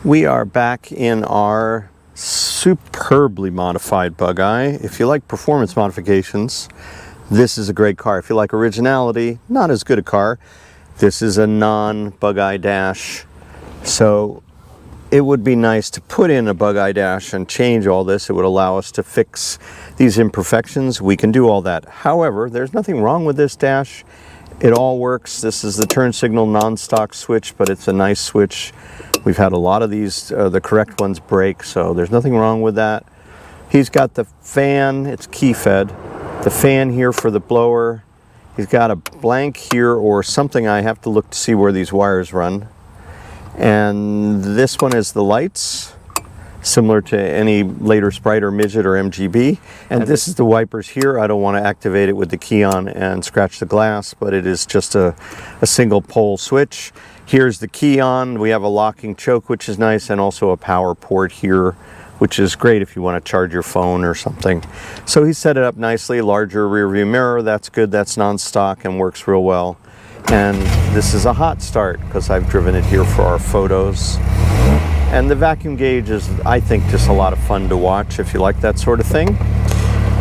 We are back in our superbly modified Bugeye. If you like performance modifications, this is a great car. If you like originality, not as good a car. This is a non-Bugeye dash. So it would be nice to put in a Bugeye dash and change all this. It would allow us to fix these imperfections. We can do all that. However, there's nothing wrong with this dash. It all works. This is the turn signal non-stock switch, but it's a nice switch. We've had a lot of these, the correct ones break, so there's nothing wrong with that. He's got the fan, it's key fed. The fan here for the blower. He's got a blank here or something. I have to look to see where these wires run. And this one is the lights, similar to any later Sprite or Midget or MGB. And this is the wipers here. I don't want to activate it with the key on and scratch the glass, but it is just a single pole switch. Here's the key on. We have a locking choke, which is nice, and also a power port here, which is great if you want to charge your phone or something. So he set it up nicely. Larger rear view mirror, that's good. That's non-stock and works real well. And this is a hot start because I've driven it here for our photos. And the vacuum gauge is, I think, just a lot of fun to watch if you like that sort of thing.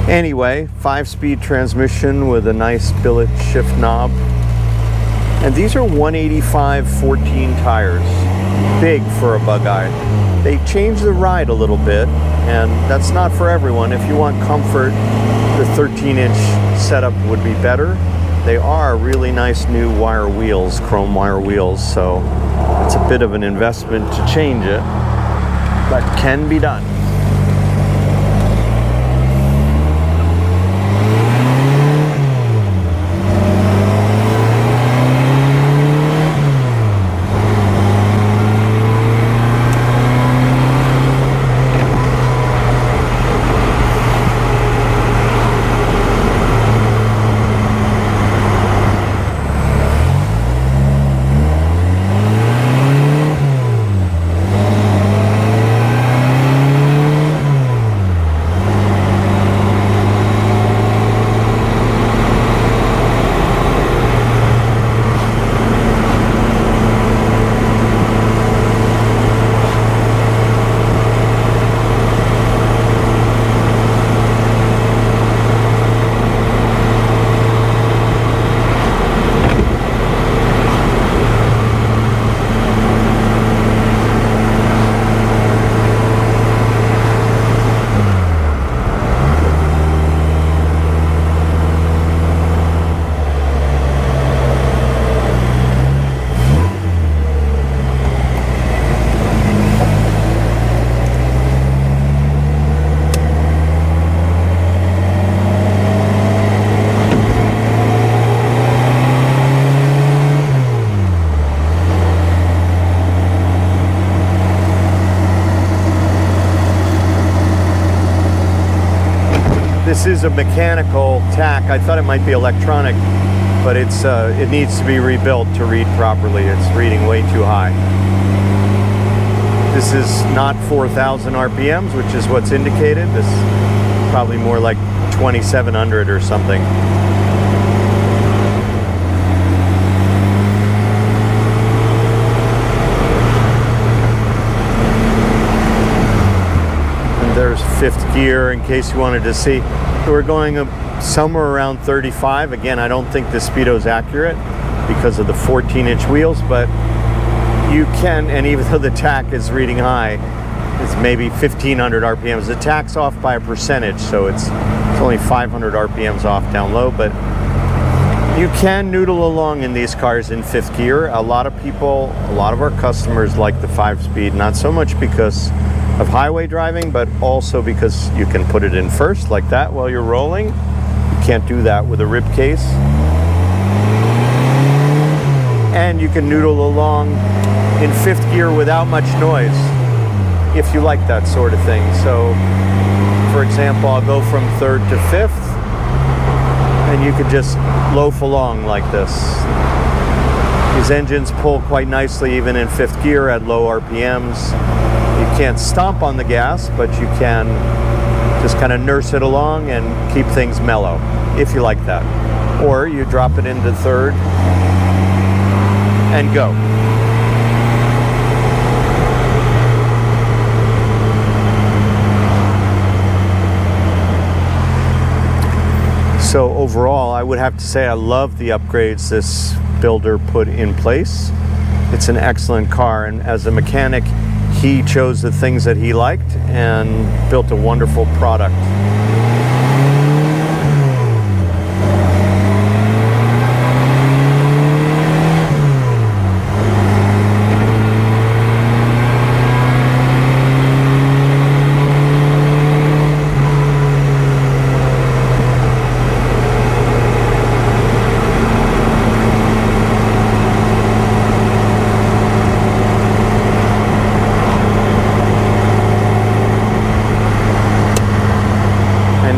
Anyway, 5-speed transmission with a nice billet shift knob. And these are 185 14 tires, big for a Bugeye. They change the ride a little bit, and that's not for everyone. If you want comfort, the 13-inch setup would be better. They are really nice new wire wheels, chrome wire wheels, so it's a bit of an investment to change it, but can be done. This is a mechanical tack. I thought it might be electronic, but it needs to be rebuilt to read properly. It's reading way too high. This is not 4,000 RPMs, which is what's indicated. This is probably more like 2,700 or something. There's fifth gear in case you wanted to see. So we're going somewhere around 35. Again, I don't think the speedo is accurate because of the 14-inch wheels, but you can, and even though the tack is reading high, it's maybe 1,500 RPMs. The tack's off by a percentage, so it's only 500 RPMs off down low, but you can noodle along in these cars in fifth gear. A lot of people, a lot of our customers like the 5-speed, not so much because of highway driving, but also because you can put it in first like that while you're rolling. You can't do that with a rib case. And you can noodle along in fifth gear without much noise if you like that sort of thing. So, for example, I'll go from third to fifth, and you could just loaf along like this. These engines pull quite nicely even in fifth gear at low RPMs. You can't stomp on the gas, but you can just kind of nurse it along and keep things mellow, if you like that. Or you drop it into third and go. So overall, I would have to say I love the upgrades this builder put in place. It's an excellent car, and as a mechanic, he chose the things that he liked and built a wonderful product.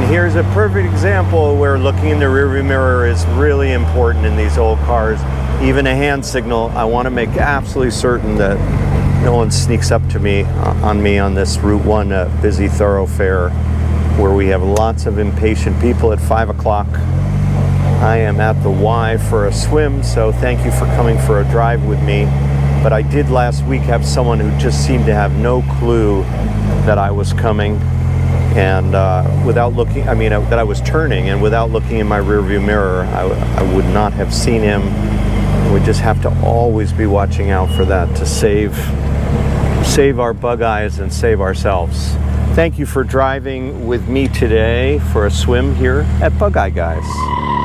Here's a perfect example where looking in the rearview mirror is really important in these old cars. Even a hand signal, I want to make absolutely certain that no one sneaks up to me on this Route 1 busy thoroughfare where we have lots of impatient people at 5 o'clock. I am at the Y for a swim, so thank you for coming for a drive with me. But I did last week have someone who just seemed to have no clue that I was coming. And without looking, that I was turning, and without looking in my rearview mirror, I would not have seen him. We just have to always be watching out for that to save our bug eyes and save ourselves. Thank you for driving with me today for a swim here at Bugeye Guys.